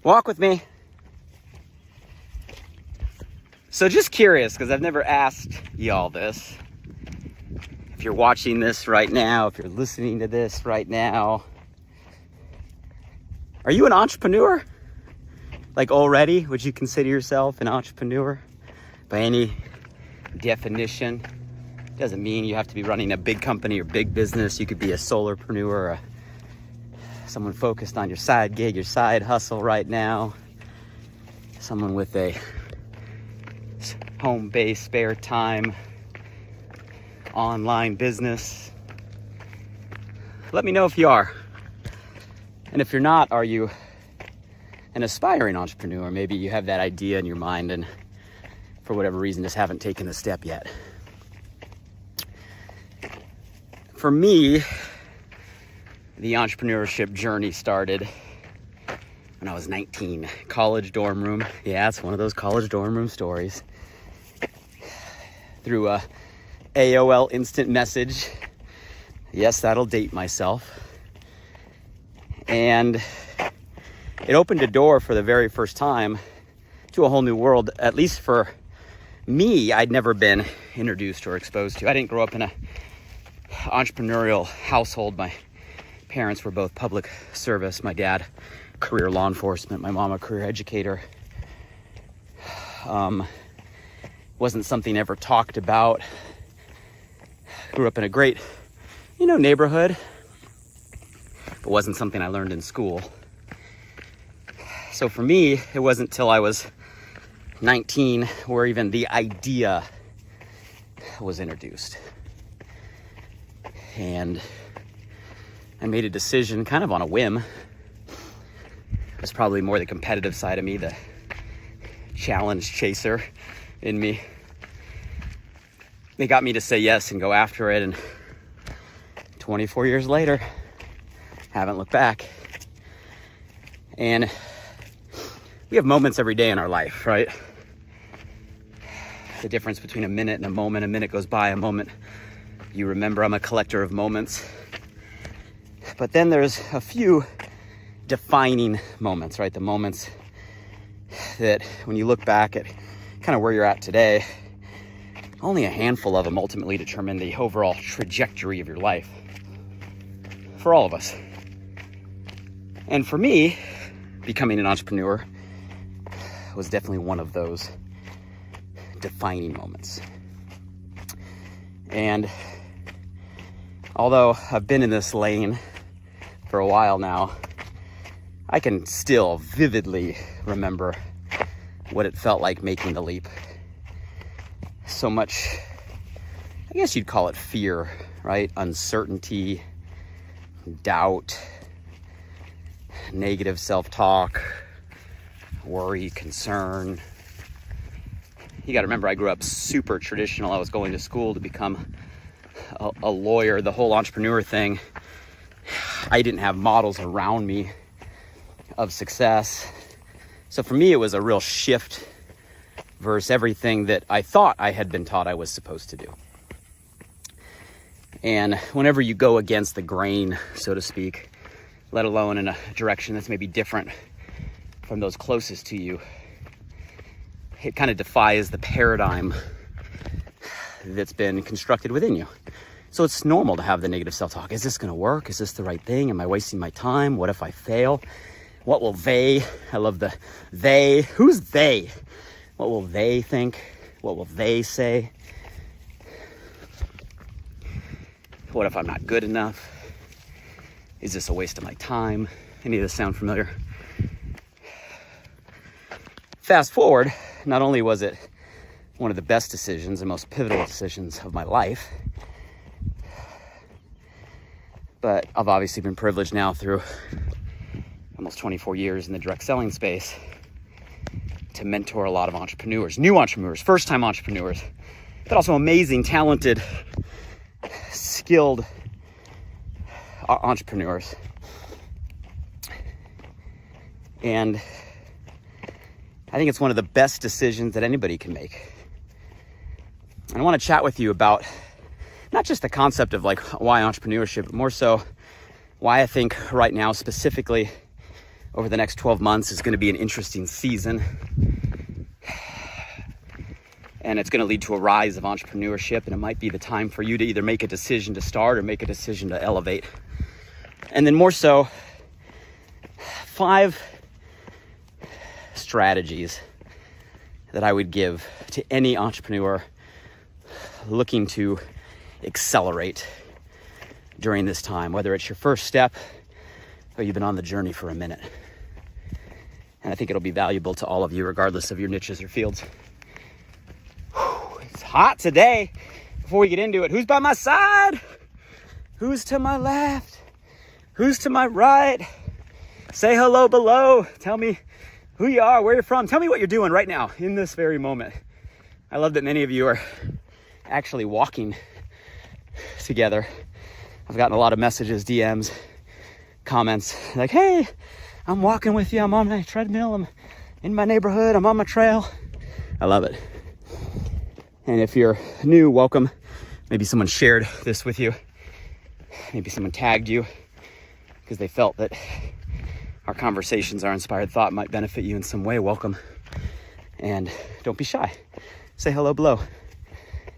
Walk with me. So just curious, because I've never asked y'all this. If you're watching this right now, if you're listening to this right now, are you an entrepreneur? Like already, would you consider yourself an entrepreneur? By any definition, doesn't mean you have to be running a big company or big business. You could be a solopreneur, or someone focused on your side gig, your side hustle right now. Someone with a home-based spare time online business. Let me know if you are. And if you're not, are you an aspiring entrepreneur? Maybe you have that idea in your mind and for whatever reason just haven't taken the step yet. For me, the entrepreneurship journey started when I was 19. College dorm room. Yeah, it's one of those college dorm room stories. Through a AOL instant message. Yes, that'll date myself. And it opened a door for the very first time to a whole new world. At least for me, I'd never been introduced or exposed to. I didn't grow up in a entrepreneurial household. My parents were both public service. My dad, career law enforcement. My mom, a career educator. Wasn't something ever talked about. Grew up in a great, neighborhood. But wasn't something I learned in school. So for me, it wasn't till I was 19 where even the idea was introduced. And I made a decision kind of on a whim. It was probably more the competitive side of me, the challenge chaser in me. They got me to say yes and go after it, and 24 years later, haven't looked back. And we have moments every day in our life, right? The difference between a minute and a moment. A minute goes by, a moment you remember. I'm a collector of moments. But then there's a few defining moments, right? The moments that when you look back at kind of where you're at today, only a handful of them ultimately determine the overall trajectory of your life. For all of us. And for me, becoming an entrepreneur was definitely one of those defining moments. And although I've been in this lane for a while now, I can still vividly remember what it felt like making the leap. So much, I guess you'd call it fear, right? Uncertainty, doubt, negative self-talk, worry, concern. You gotta remember, I grew up super traditional. I was going to school to become a lawyer. The whole entrepreneur thing, I didn't have models around me of success. So for me, it was a real shift versus everything that I thought I had been taught I was supposed to do. And whenever you go against the grain, so to speak, let alone in a direction that's maybe different from those closest to you, it kind of defies the paradigm that's been constructed within you. So it's normal to have the negative self-talk. Is this going to work? Is this the right thing? Am I wasting my time? What if I fail? What will they? I love the they. Who's they? What will they think? What will they say? What if I'm not good enough? Is this a waste of my time? Any of this sound familiar? Fast forward, not only was it one of the best decisions and most pivotal decisions of my life, but I've obviously been privileged now through almost 24 years in the direct selling space to mentor a lot of entrepreneurs, new entrepreneurs, first-time entrepreneurs, but also amazing, talented, skilled entrepreneurs. And I think it's one of the best decisions that anybody can make. And I want to chat with you about not just the concept of like why entrepreneurship, but more so why I think right now specifically over the next 12 months is going to be an interesting season. And it's going to lead to a rise of entrepreneurship, and it might be the time for you to either make a decision to start or make a decision to elevate. And then more so, 5 strategies that I would give to any entrepreneur looking to accelerate during this time, whether it's your first step or you've been on the journey for a minute. And I think it'll be valuable to all of you, regardless of your niches or fields. It's hot today. Before we get into it, who's by my side? Who's to my left? Who's to my right? Say hello below. Tell me who you are, where you're from. Tell me what you're doing right now in this very moment. I love that many of you are actually walking together. I've gotten a lot of messages, DMs, comments like, hey, I'm walking with you. I'm on my treadmill. I'm in my neighborhood. I'm on my trail. I love it. And if you're new, welcome. Maybe someone shared this with you. Maybe someone tagged you because they felt that our conversations, our inspired thought might benefit you in some way. Welcome. And don't be shy. Say hello below.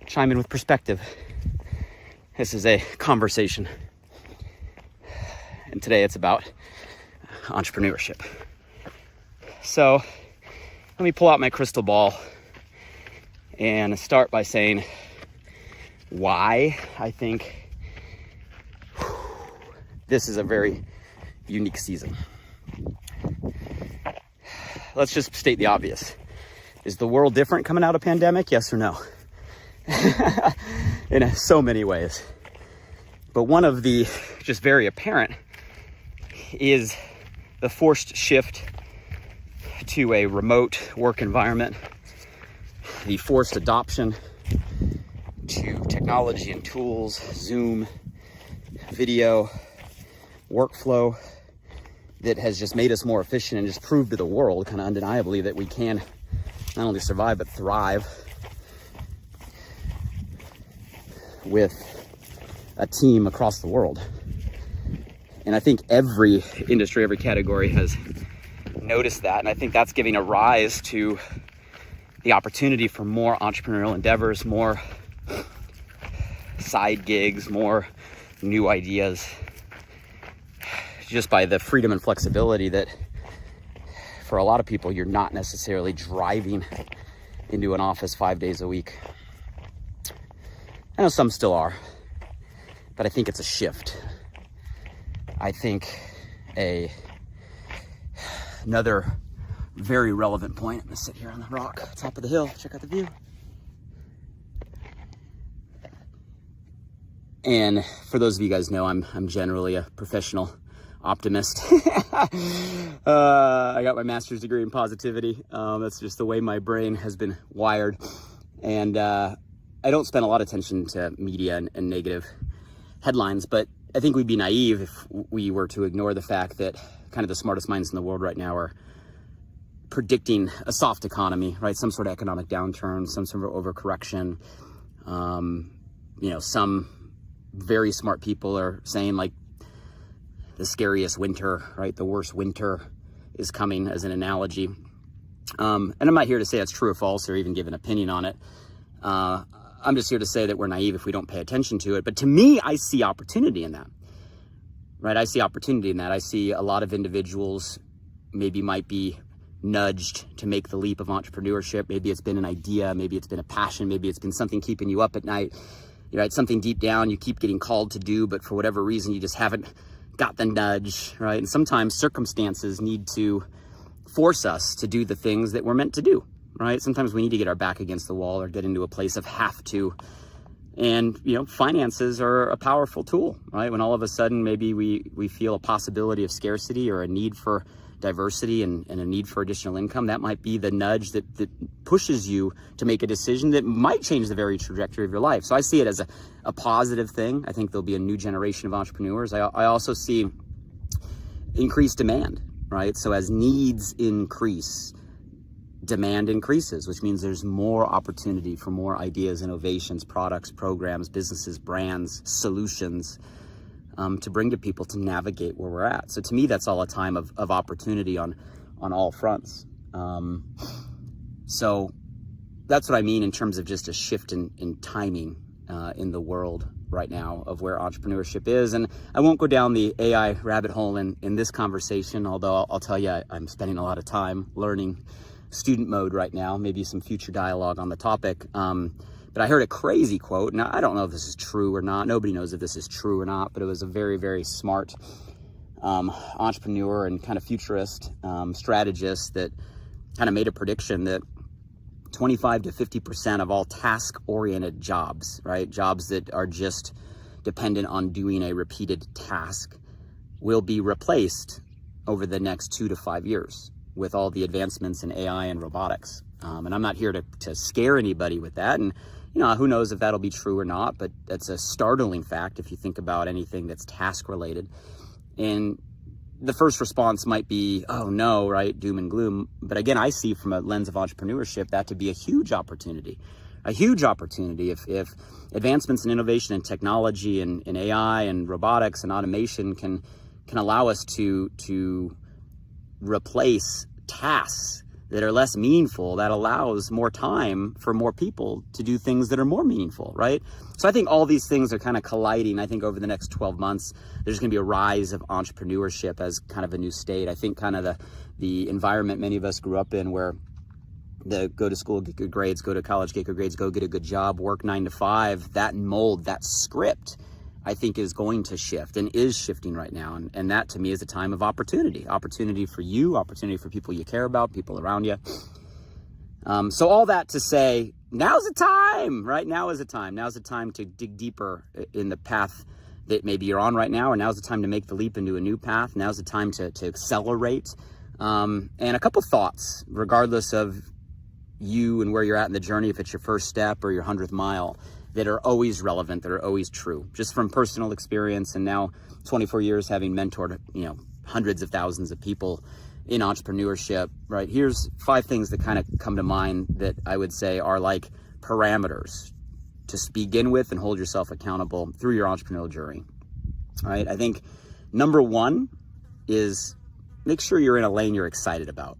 Chime in with perspective. This is a conversation. And today it's about entrepreneurship. So let me pull out my crystal ball and start by saying why I think this is a very unique season. Let's just state the obvious. Is the world different coming out of pandemic? Yes or no? In so many ways. But one of the just very apparent is the forced shift to a remote work environment, the forced adoption to technology and tools, Zoom, video, workflow that has just made us more efficient and just proved to the world kind of undeniably that we can not only survive but thrive with a team across the world. And I think every industry, every category has noticed that. And I think that's giving a rise to the opportunity for more entrepreneurial endeavors, more side gigs, more new ideas, just by the freedom and flexibility that for a lot of people, you're not necessarily driving into an office 5 days a week. I know some still are, but I think it's a shift. I think another very relevant point. I'm gonna sit here on the rock, top of the hill, check out the view. And for those of you guys know, I'm generally a professional optimist. I got my master's degree in positivity. That's just the way my brain has been wired. And I don't spend a lot of attention to media and negative headlines, but I think we'd be naive if we were to ignore the fact that kind of the smartest minds in the world right now are predicting a soft economy, right? Some sort of economic downturn, some sort of overcorrection. Some very smart people are saying like the scariest winter, right? The worst winter is coming as an analogy. And I'm not here to say that's true or false or even give an opinion on it. I'm just here to say that we're naive if we don't pay attention to it. But to me, I see opportunity in that, right? I see opportunity in that. I see a lot of individuals maybe might be nudged to make the leap of entrepreneurship. Maybe it's been an idea, maybe it's been a passion, maybe it's been something keeping you up at night, right? Something deep down you keep getting called to do, but for whatever reason, you just haven't got the nudge, right? And sometimes circumstances need to force us to do the things that we're meant to do, right? Sometimes we need to get our back against the wall or get into a place of have to. And, finances are a powerful tool, right? When all of a sudden maybe we feel a possibility of scarcity or a need for diversity and a need for additional income, that might be the nudge that pushes you to make a decision that might change the very trajectory of your life. So I see it as a positive thing. I think there'll be a new generation of entrepreneurs. I also see increased demand, right? So as needs increase, demand increases, which means there's more opportunity for more ideas, innovations, products, programs, businesses, brands, solutions. to bring to people to navigate where we're at. So to me, that's all a time of opportunity on all fronts. So that's what I mean in terms of just a shift in timing in the world right now of where entrepreneurship is. And I won't go down the AI rabbit hole in this conversation, although I'll tell you, I'm spending a lot of time learning student mode right now, maybe some future dialogue on the topic. But I heard a crazy quote. Now, I don't know if this is true or not. Nobody knows if this is true or not, but it was a very, very smart entrepreneur and kind of futurist strategist that kind of made a prediction that 25 to 50% of all task-oriented jobs, right? Jobs that are just dependent on doing a repeated task will be replaced over the next 2 to 5 years with all the advancements in AI and robotics. And I'm not here to scare anybody with that. And, who knows if that'll be true or not, but that's a startling fact if you think about anything that's task-related. And the first response might be, oh no, right, doom and gloom. But again, I see from a lens of entrepreneurship that to be a huge opportunity if advancements in innovation and technology and AI and robotics and automation can allow us to replace tasks that are less meaningful. That allows more time for more people to do things that are more meaningful, right? So I think all these things are kind of colliding. I think over the next 12 months, there's going to be a rise of entrepreneurship as kind of a new state. I think kind of the environment many of us grew up in, where go to school, get good grades, go to college, get good grades, go get a good job, work 9 to 5, that mold, that script, I think is going to shift and is shifting right now. And that to me is a time of opportunity for you, opportunity for people you care about, people around you. So all that to say, now's the time, right? Now's the time to dig deeper in the path that maybe you're on right now, or now's the time to make the leap into a new path. Now's the time to accelerate. And a couple thoughts, regardless of you and where you're at in the journey, if it's your first step or your 100th mile, that are always relevant, that are always true, just from personal experience. And now 24 years having mentored, hundreds of thousands of people in entrepreneurship, right? Here's 5 things that kind of come to mind that I would say are like parameters to begin with and hold yourself accountable through your entrepreneurial journey, right? I think number 1 is make sure you're in a lane you're excited about.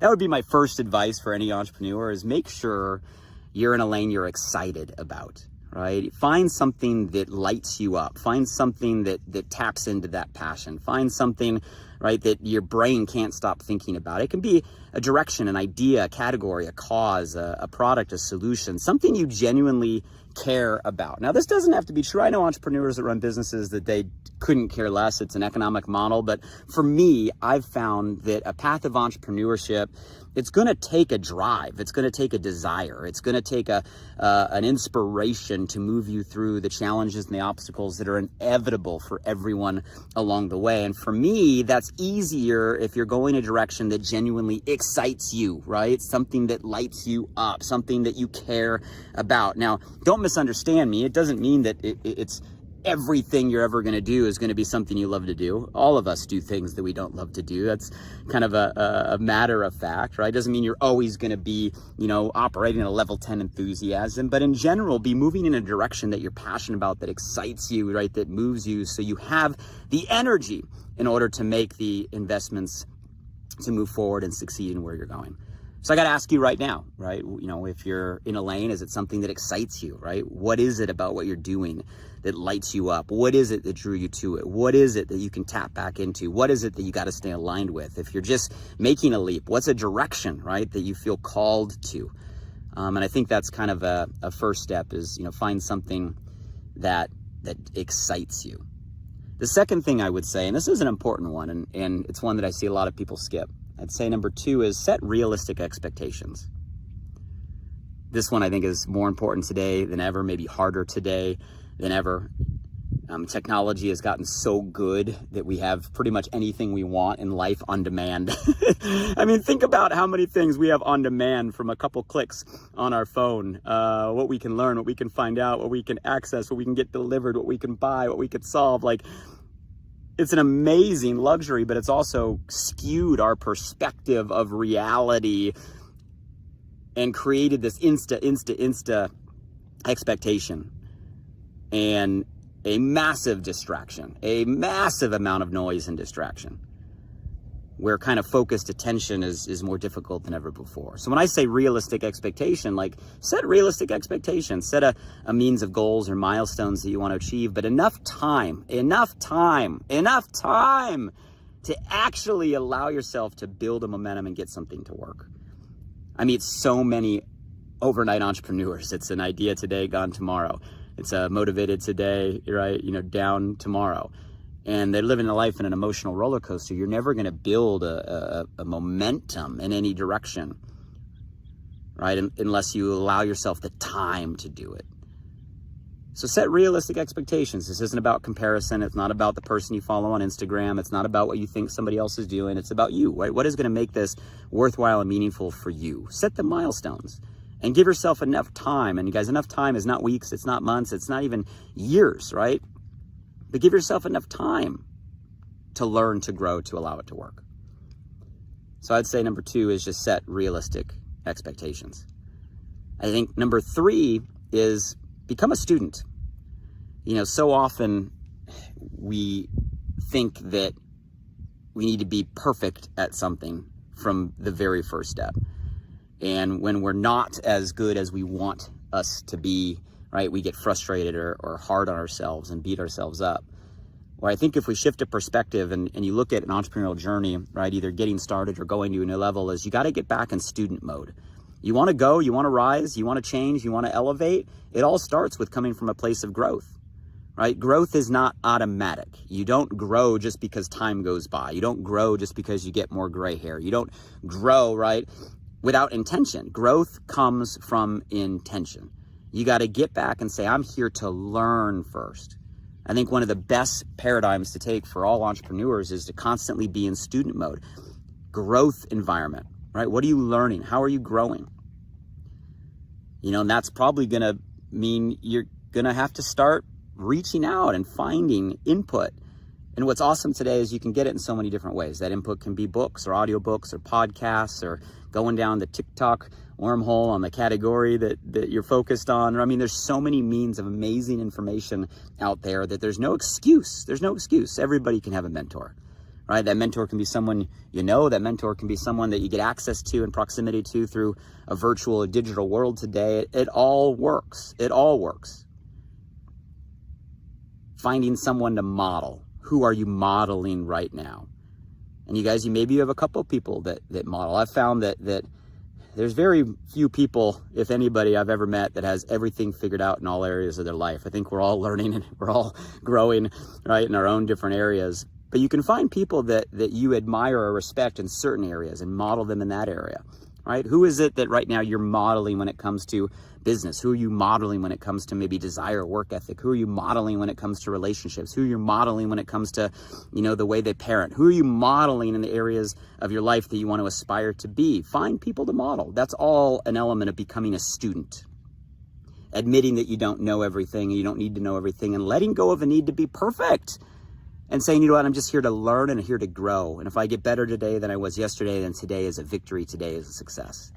That would be my first advice for any entrepreneur, is make sure you're in a lane you're excited about, right? Find something that lights you up. Find something that taps into that passion. Find something, right, that your brain can't stop thinking about. It can be a direction, an idea, a category, a cause, a product, a solution, something you genuinely care about. Now, this doesn't have to be true. I know entrepreneurs that run businesses that they couldn't care less. It's an economic model. But for me, I've found that a path of entrepreneurship, it's going to take a drive. It's going to take a desire. It's going to take an inspiration to move you through the challenges and the obstacles that are inevitable for everyone along the way. And for me, that's easier if you're going a direction that genuinely excites you, right? Something that lights you up, something that you care about. Now, don't misunderstand me. It doesn't mean that it's everything you're ever going to do is going to be something you love to do. All of us do things that we don't love to do. That's kind of a matter of fact, right? Doesn't mean you're always going to be, operating at a level 10 enthusiasm, but in general, be moving in a direction that you're passionate about, that excites you, right? That moves you, so you have the energy in order to make the investments to move forward and succeed in where you're going. So I got to ask you right now, right? If you're in a lane, is it something that excites you, right? What is it about what you're doing that lights you up? What is it that drew you to it? What is it that you can tap back into? What is it that you got to stay aligned with? If you're just making a leap, what's a direction, right, that you feel called to? And I think that's kind of a first step is, find something that excites you. The second thing I would say, and this is an important one, and it's one that I see a lot of people skip, I'd say number 2 is set realistic expectations. This one I think is more important today than ever, maybe harder today than ever. Technology has gotten so good that we have pretty much anything we want in life on demand. I mean, think about how many things we have on demand from a couple clicks on our phone. What we can learn, what we can find out, what we can access, what we can get delivered, what we can buy, what we could solve. Like, it's an amazing luxury, but it's also skewed our perspective of reality and created this insta expectation. And a massive distraction, a massive amount of noise and distraction, where kind of focused attention is more difficult than ever before. So when I say realistic expectation, like set realistic expectations, set a means of goals or milestones that you want to achieve, but enough time to actually allow yourself to build a momentum and get something to work. I meet so many overnight entrepreneurs. It's an idea today, gone tomorrow. It's a motivated today, right? Down tomorrow. And they're living a life in an emotional roller coaster. You're never going to build a momentum in any direction, right? Unless you allow yourself the time to do it. So set realistic expectations. This isn't about comparison. It's not about the person you follow on Instagram. It's not about what you think somebody else is doing. It's about you, right? What is going to make this worthwhile and meaningful for you? Set the milestones and give yourself enough time. And you guys, enough time is not weeks. It's not months. It's not even years, right? But give yourself enough time to learn, to grow, to allow it to work. So I'd say number 2 is just set realistic expectations. I think number 3 is become a student. So often we think that we need to be perfect at something from the very first step. And when we're not as good as we want us to be, right, we get frustrated or hard on ourselves and beat ourselves up. Where I think if we shift a perspective and you look at an entrepreneurial journey, right, either getting started or going to a new level, is you got to get back in student mode. You want to go, you want to rise, you want to change, you want to elevate. It all starts with coming from a place of growth, right? Growth is not automatic. You don't grow just because time goes by. You don't grow just because you get more gray hair. You don't grow, right, without intention. Growth comes from intention. You got to get back and say, I'm here to learn first. I think one of the best paradigms to take for all entrepreneurs is to constantly be in student mode. Growth environment, right? What are you learning? How are you growing? And that's probably going to mean you're going to have to start reaching out and finding input. And what's awesome today is you can get it in so many different ways. That input can be books or audiobooks or podcasts or going down the TikTok wormhole on the category that you're focused on. I mean, there's so many means of amazing information out there that there's no excuse. There's no excuse. Everybody can have a mentor, right? That mentor can be someone that mentor can be someone that you get access to and proximity to through a virtual or digital world today. It all works. It all works. Finding someone to model. Who are you modeling right now? And you guys, maybe you have a couple people that model. I've found that there's very few people, if anybody, I've ever met that has everything figured out in all areas of their life. I think we're all learning and we're all growing, right, in our own different areas. But you can find people that you admire or respect in certain areas and model them in that area, right? Who is it that right now you're modeling when it comes to business? Who are you modeling when it comes to maybe desire, work ethic? Who are you modeling when it comes to relationships? Who are you modeling when it comes to, the way they parent? Who are you modeling in the areas of your life that you want to aspire to be? Find people to model. That's all an element of becoming a student. Admitting that you don't know everything and you don't need to know everything, and letting go of a need to be perfect and saying, I'm just here to learn and here to grow. And if I get better today than I was yesterday, then today is a victory. Today is a success.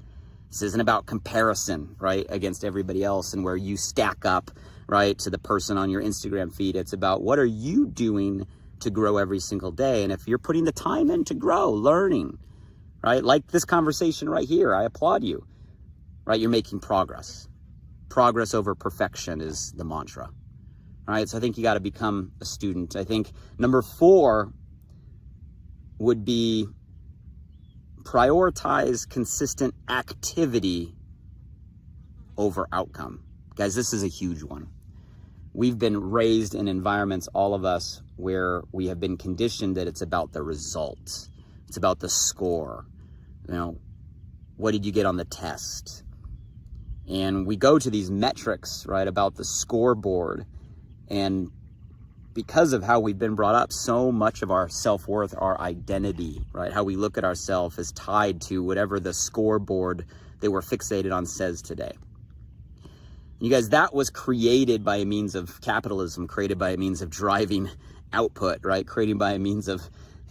This isn't about comparison, right, against everybody else and where you stack up, right, to the person on your Instagram feed. It's about what are you doing to grow every single day? And if you're putting the time in to grow, learning, right, like this conversation right here, I applaud you, right? You're making progress. Progress over perfection is the mantra, right? So I think you got to become a student. I think number 4 would be prioritize consistent activity over outcome. Guys, this is a huge one. We've been raised in environments, all of us, where we have been conditioned that it's about the results. It's about the score. What did you get on the test? And we go to these metrics, right, about the scoreboard. And because of how we've been brought up, so much of our self-worth, our identity, right, how we look at ourselves is tied to whatever the scoreboard that we're fixated on says today. You guys, that was created by a means of capitalism, created by a means of driving output, right, created by a means of,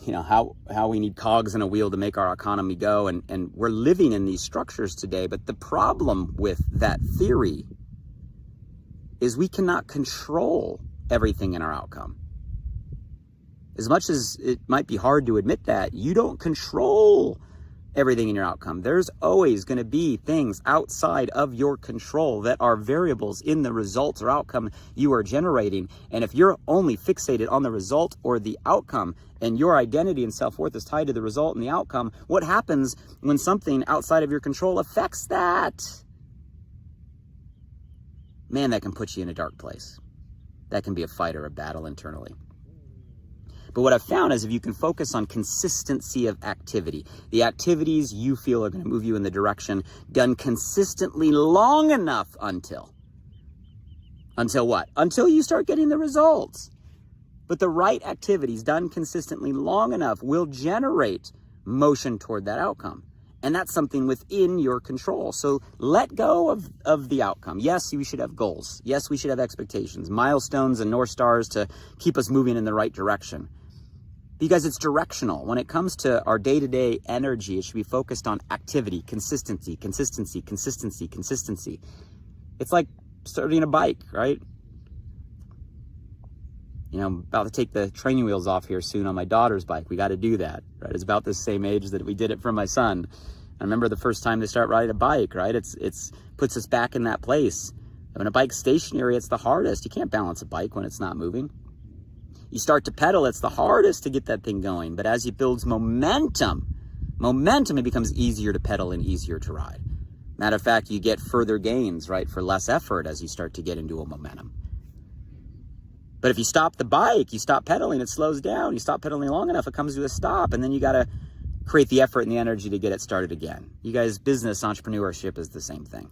how we need cogs in a wheel to make our economy go. And we're living in these structures today. But the problem with that theory is we cannot control everything in our outcome. As much as it might be hard to admit that, you don't control everything in your outcome. There's always going to be things outside of your control that are variables in the results or outcome you are generating. And if you're only fixated on the result or the outcome, and your identity and self-worth is tied to the result and the outcome, what happens when something outside of your control affects that? Man, that can put you in a dark place. That can be a fight or a battle internally. But what I've found is if you can focus on consistency of activity, the activities you feel are going to move you in the direction, done consistently long enough until what? Until you start getting the results. But the right activities done consistently long enough will generate motion toward that outcome. And that's something within your control. So let go of the outcome. Yes, we should have goals. Yes, we should have expectations, milestones and North Stars to keep us moving in the right direction. Because it's directional. When it comes to our day-to-day energy, it should be focused on activity, consistency, consistency, consistency, consistency. It's like starting a bike, right? You know, I'm about to take the training wheels off here soon on my daughter's bike. We got to do that, right? It's about the same age that we did it for my son. I remember the first time they start riding a bike, right? It's puts us back in that place. When a bike's stationary, it's the hardest. You can't balance a bike when it's not moving. You start to pedal, it's the hardest to get that thing going. But as it builds momentum, it becomes easier to pedal and easier to ride. Matter of fact, you get further gains, right, for less effort as you start to get into a momentum. But if you stop the bike, you stop pedaling, it slows down. You stop pedaling long enough, it comes to a stop. And then you got to create the effort and the energy to get it started again. You guys, business entrepreneurship is the same thing.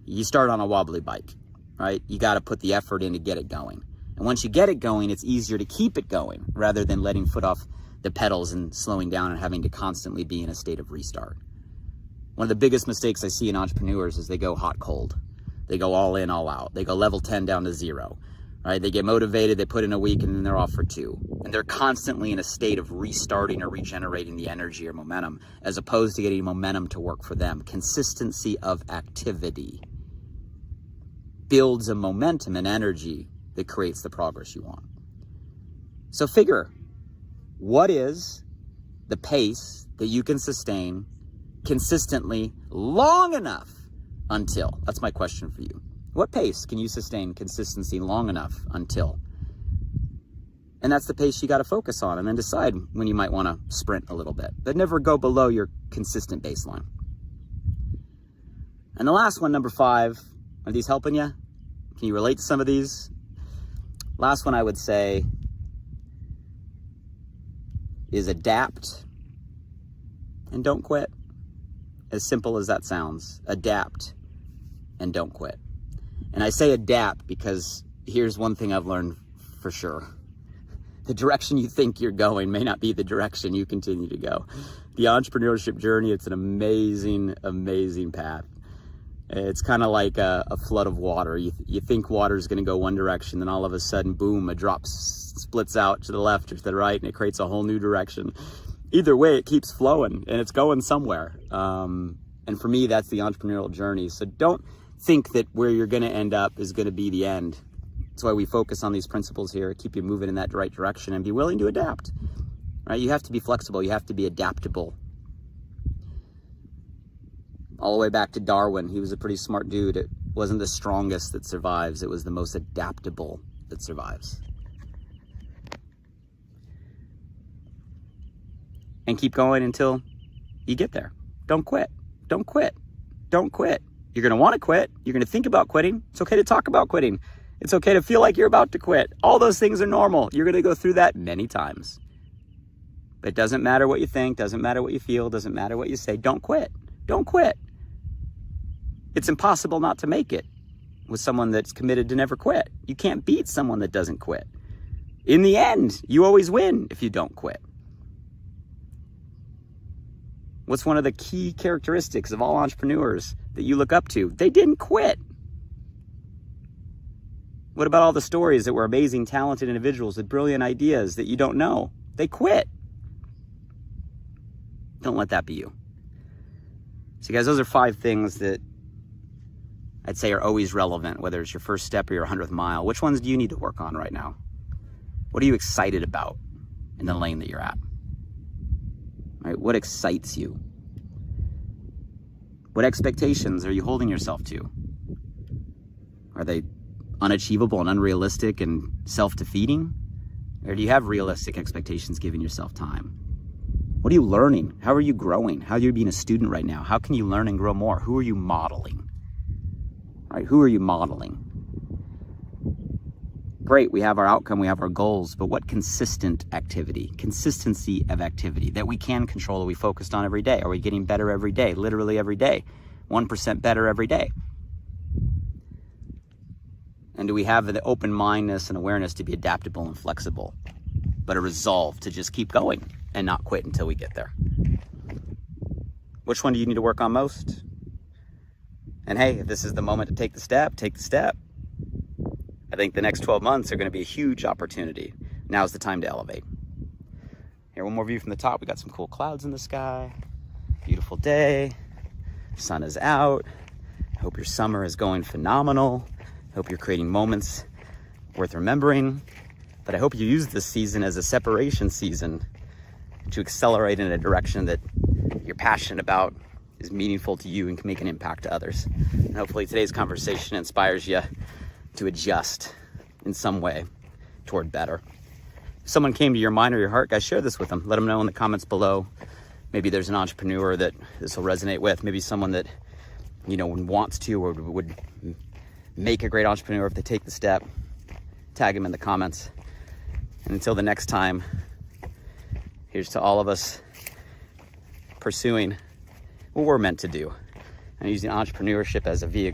You start on a wobbly bike, right? You got to put the effort in to get it going. And once you get it going, it's easier to keep it going rather than letting foot off the pedals and slowing down and having to constantly be in a state of restart. One of the biggest mistakes I see in entrepreneurs is they go hot cold. They go all in, all out. They go level 10 down to 0, right? They get motivated, they put in a week, and then they're off for 2. And they're constantly in a state of restarting or regenerating the energy or momentum as opposed to getting momentum to work for them. Consistency of activity builds a momentum and energy that creates the progress you want. So figure, what is the pace that you can sustain consistently long enough until? That's my question for you. What pace can you sustain consistency long enough until? And that's the pace you got to focus on, and then decide when you might want to sprint a little bit, but never go below your consistent baseline. And the last one, number 5, are these helping you? Can you relate to some of these? Last one I would say is adapt and don't quit. As simple as that sounds, adapt and don't quit. And I say adapt because here's one thing I've learned for sure. The direction you think you're going may not be the direction you continue to go. The entrepreneurship journey, it's an amazing, amazing path. It's kind of like a flood of water. You think water is going to go one direction, then all of a sudden, boom, a drop splits out to the left or to the right, and it creates a whole new direction. Either way, it keeps flowing, and it's going somewhere. And for me, that's the entrepreneurial journey. So don't think that where you're going to end up is going to be the end. That's why we focus on these principles here, keep you moving in that right direction, and be willing to adapt. Right? You have to be flexible. You have to be adaptable. All the way back to Darwin, he was a pretty smart dude. It wasn't the strongest that survives. It was the most adaptable that survives. And keep going until you get there. Don't quit. Don't quit. Don't quit. You're going to want to quit. You're going to think about quitting. It's okay to talk about quitting. It's okay to feel like you're about to quit. All those things are normal. You're going to go through that many times. But it doesn't matter what you think, doesn't matter what you feel, doesn't matter what you say. Don't quit. Don't quit. It's impossible not to make it with someone that's committed to never quit. You can't beat someone that doesn't quit. In the end, you always win if you don't quit. What's one of the key characteristics of all entrepreneurs that you look up to? They didn't quit. What about all the stories that were amazing, talented individuals with brilliant ideas that you don't know? They quit. Don't let that be you. So guys, those are 5 things that I'd say are always relevant, whether it's your first step or your 100th mile. Which ones do you need to work on right now? What are you excited about in the lane that you're at? Right? What excites you? What expectations are you holding yourself to? Are they unachievable and unrealistic and self-defeating? Or do you have realistic expectations giving yourself time? What are you learning? How are you growing? How are you being a student right now? How can you learn and grow more? Who are you modeling? Right? Who are you modeling? Great, we have our outcome, we have our goals, but what consistent activity, consistency of activity that we can control, are we focused on every day? Are we getting better every day, literally every day, 1% better every day? And do we have the open-mindedness and awareness to be adaptable and flexible, but a resolve to just keep going and not quit until we get there? Which one do you need to work on most? And hey, if this is the moment to take the step, take the step. I think the next 12 months are going to be a huge opportunity. Now's the time to elevate. Here, one more view from the top. We got some cool clouds in the sky. Beautiful day. Sun is out. I hope your summer is going phenomenal. I hope you're creating moments worth remembering. But I hope you use this season as a separation season to accelerate in a direction that you're passionate about, is meaningful to you, and can make an impact to others. And hopefully today's conversation inspires you to adjust in some way toward better. If someone came to your mind or your heart, guys, share this with them. Let them know in the comments below. Maybe there's an entrepreneur that this will resonate with. Maybe someone that, wants to or would make a great entrepreneur if they take the step. Tag them in the comments. And until the next time, here's to all of us pursuing what we're meant to do and using entrepreneurship as a vehicle